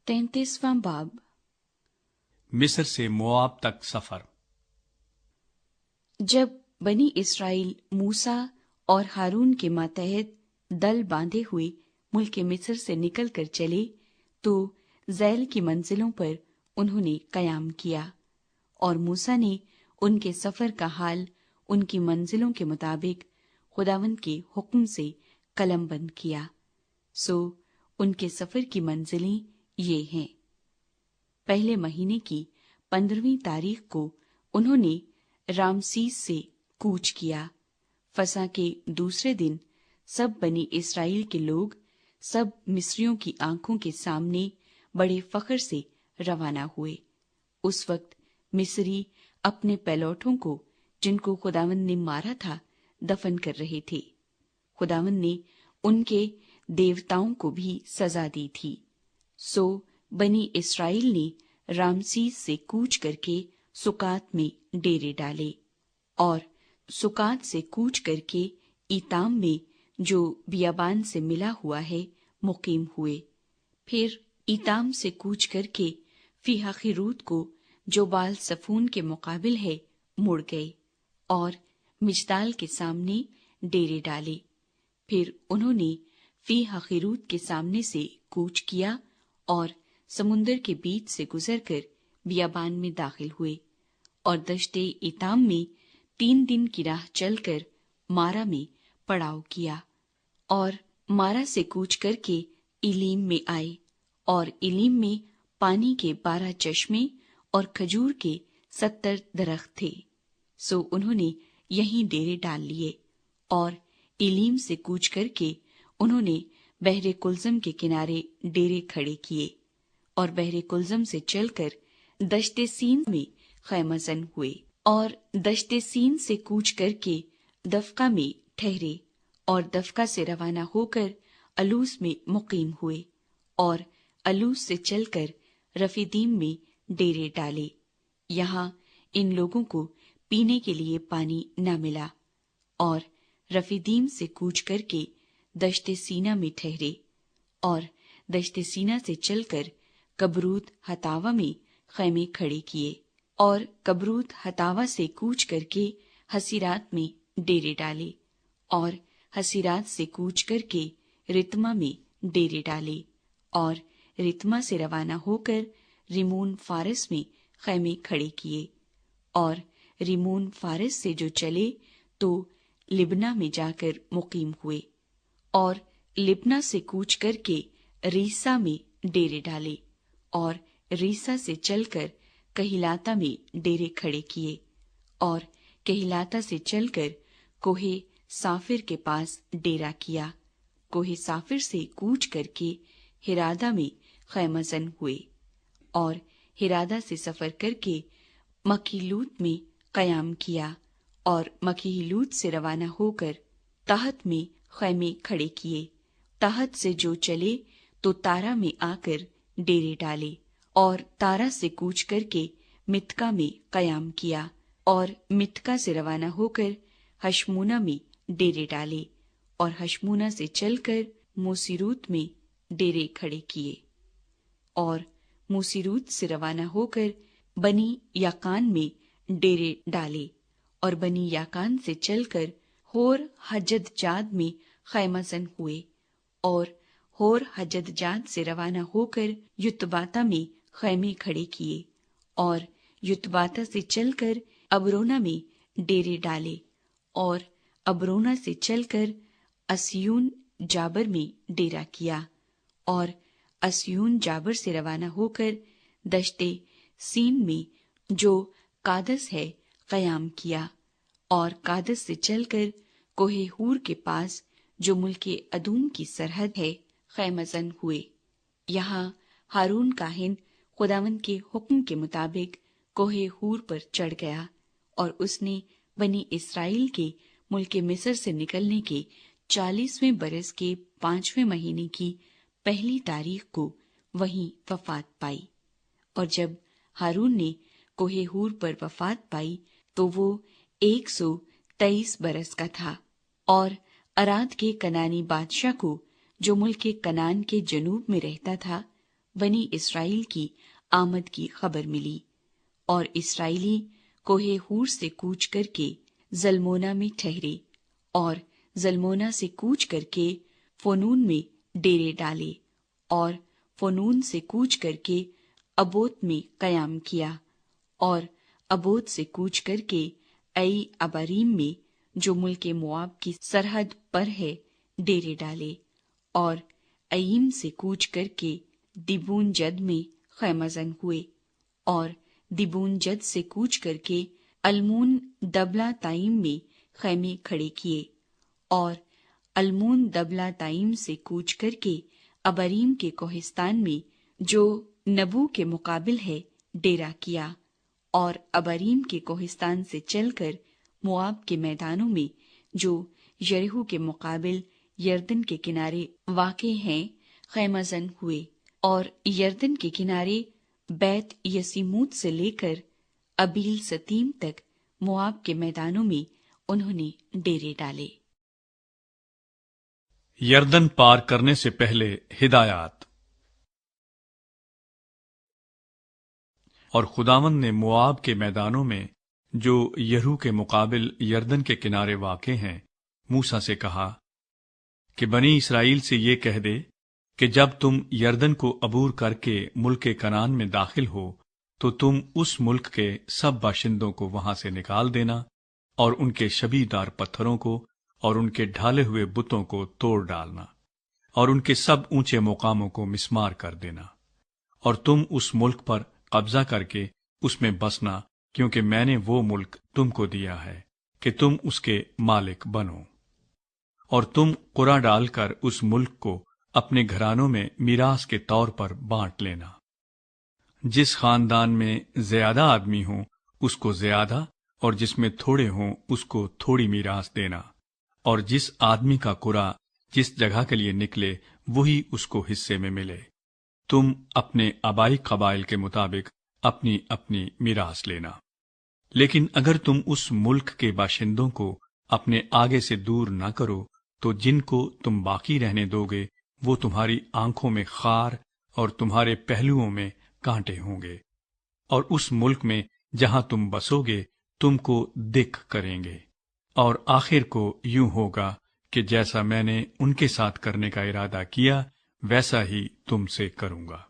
33वां बाब। मिस्र से मोआब तक सफर। जब बनी इस्राएल मूसा और हारून के मातहत दल बांधे हुए मुल्क मिस्र से निकल कर चले तो ज़ैल की मंजिलों पर उन्होंने कयाम किया और मूसा ने उनके सफर का हाल उनकी मंजिलों के मुताबिक खुदावंद के हुक्म से कलमबंद किया। सो उनके सफर की मंजिलें ये हैं। पहले महीने की 15वीं तारीख को उन्होंने रामसीस से कूच किया। फसह के दूसरे दिन सब बनी इस्राएल के लोग सब मिस्रियों की आंखों के सामने बड़े फख्र से रवाना हुए। उस वक्त मिस्री अपने पैलौठों को जिनको खुदावंद ने मारा था दफन कर रहे थे। खुदावंद ने उनके देवताओं को भी सजा दी थी। सो बनी इस्राएल ने रामसीस से कूच करके सुकात में डेरे डाले और सुकात से कूच करके ईताम में जो बियाबान से मिला हुआ है मुकीम हुए। फिर ईताम से कूच करके फीहखीरूत को जो बाल सफून के मुकाबिल है मुड़ गए और मिजदाल के सामने डेरे डाले। फिर उन्होंने फीहखीरूत के सामने से कूच किया और समुन्दर के बीच से गुजरकर बियाबान में दाखिल हुए और दश्ते ईताम में 3 दिन की राह चलकर मारा में पड़ाव किया और मारा से कूच करके इलीम में आए और इलीम में पानी के 12 चश्मे और खजूर के 70 दरख्त थे। सो उन्होंने यहीं डेरे डाल लिए और इलीम से कूच करके उन्होंने बहरे कुलजम के किनारे डेरे खड़े किए और बहरे कुलजम से चलकर दश्ते सीन में खैमजन हुए और दश्ते सीन से कूच करके दफका में ठहरे और दफका से रवाना होकर अलूस में मुकीम हुए और अलूस से चलकर रफीदीम में डेरे डाले। यहाँ इन लोगों को पीने के लिए पानी न मिला और रफीदीम से कूच करके दश्ते सीना में ठहरे और दश्ते सीना से चलकर कबरूत हतावा में खैमे खड़े किए और कबरूत हतावा से कूच करके हसीरात में डेरे डाले और हसीरात से कूच करके रितमा में डेरे डाले और रितमा से रवाना होकर रिमोन फारस में खैमे खड़े किए और रिमोन फारस से जो चले तो लिबना में जाकर मुकीम हुए और लिबना से कूच करके रीसा में डेरे डाले और रीसा से चलकर कहिलाता में डेरे खड़े किए और कहिलाता से चलकर कोहे साफिर के पास डेरा किया। कोहे साफिर से कूच करके हिरादा में खैमजन हुए और हिरादा से सफर करके मकीलूत में कयाम किया और मकीलूत से रवाना होकर ताहत में खैमे खड़े किए। ताहत से जो चले तो तारा में आकर डेरे डाले और तारा से कूच करके मित्का में कयाम किया और मित्का से रवाना होकर हशमूना में डेरे डाले और हशमूना से चलकर मूसीरूत में डेरे खड़े किए और मूसीरूत से रवाना होकर बनी याकान में डेरे डाले और बनी याकान से चलकर होर हजदजाद में खैमजन हुए और होर हजदजाद से रवाना होकर युतबाता में खैमे खड़े किए और युतबाता से चलकर अबरोना में डेरे डाले और अबरोना से चलकर अस्यून जाबर में डेरा किया और अस्यून जाबर से रवाना होकर दश्ते सीन में जो कादस है कयाम किया और कादस से चलकर कोहे हूर के पास जो मुल्के अदूम की सरहद है खैमजन हुए। यहाँ हारून काहिन खुदावंद के हुक्म के मुताबिक कोहे हूर पर चढ़ गया और उसने बनी इस्राएल के मुल्के मिस्र से निकलने के 40वें बरस के 5वें महीने की पहली तारीख को वहीं वफात पाई। और जब हारून ने कोहे हूर पर वफात पाई तो वो 123 बरस का था और अराद के कनानी बादशाह को जो मुल्क कनान के जनूब में रहता था بنی اسرائیل کی آمد کی خبر ملی، اور اسرائیلی کوہ ہور سے کوچ کر کے زلمونا میں ٹھہرے، اور زلمونا سے کوچ کر کے فنون میں ڈیرے ڈالے، اور فنون سے کوچ کر کے ابوت میں قیام کیا، اور ابوت سے کوچ کر کے ای اباریم میں جو ملک مواب کی سرحد پر ہے ڈیرے ڈالے، اور اییم سے کوچ کر کے دیبون جد میں خیمہ زن ہوئے، اور دیبون جد سے کوچ کر کے المون دبلا تائیم میں خیمے کھڑے کیے، اور المون دبلا تائیم سے کوچ کر کے ابریم کے کوہستان میں جو نبو کے مقابل ہے ڈیرا کیا، اور ابریم کے کوہستان سے چل کر مواب کے میدانوں میں جو یریحو کے مقابل یردن کے کنارے واقع ہیں خیمہ زن ہوئے، اور یردن کے کنارے بیت یسیموت سے لے کر ابیل ستیم تک مواب کے میدانوں میں انہوں نے ڈیرے ڈالے۔ یردن پار کرنے سے پہلے ہدایات۔ اور خداوند نے مواب کے میدانوں میں جو یریحو کے مقابل یردن کے کنارے واقع ہیں موسیٰ سے کہا کہ بنی اسرائیل سے یہ کہہ دے کہ جب تم یردن کو عبور کر کے ملک کنعان میں داخل ہو تو تم اس ملک کے سب باشندوں کو وہاں سے نکال دینا، اور ان کے شبیہ دار پتھروں کو اور ان کے ڈھالے ہوئے بتوں کو توڑ ڈالنا، اور ان کے سب اونچے مقاموں کو مسمار کر دینا، اور تم اس ملک پر قبضہ کر کے اس میں بسنا، کیونکہ میں نے وہ ملک تم کو دیا ہے کہ تم اس کے مالک بنو، اور تم قرعہ ڈال کر اس ملک کو اپنے گھرانوں میں میراث کے طور پر بانٹ لینا۔ جس خاندان میں زیادہ آدمی ہوں اس کو زیادہ، اور جس میں تھوڑے ہوں اس کو تھوڑی میراث دینا، اور جس آدمی کا قرعہ جس جگہ کے لیے نکلے وہی اس کو حصے میں ملے۔ تم اپنے آبائی قبائل کے مطابق اپنی اپنی میراث لینا۔ لیکن اگر تم اس ملک کے باشندوں کو اپنے آگے سے دور نہ کرو تو جن کو تم باقی رہنے دو گے وہ تمہاری آنکھوں میں خار اور تمہارے پہلوؤں میں کانٹے ہوں گے، اور اس ملک میں جہاں تم بسو گے تم کو دکھ کریں گے، اور آخر کو یوں ہوگا کہ جیسا میں نے ان کے ساتھ کرنے کا ارادہ کیا ویسا ہی تم سے کروں گا۔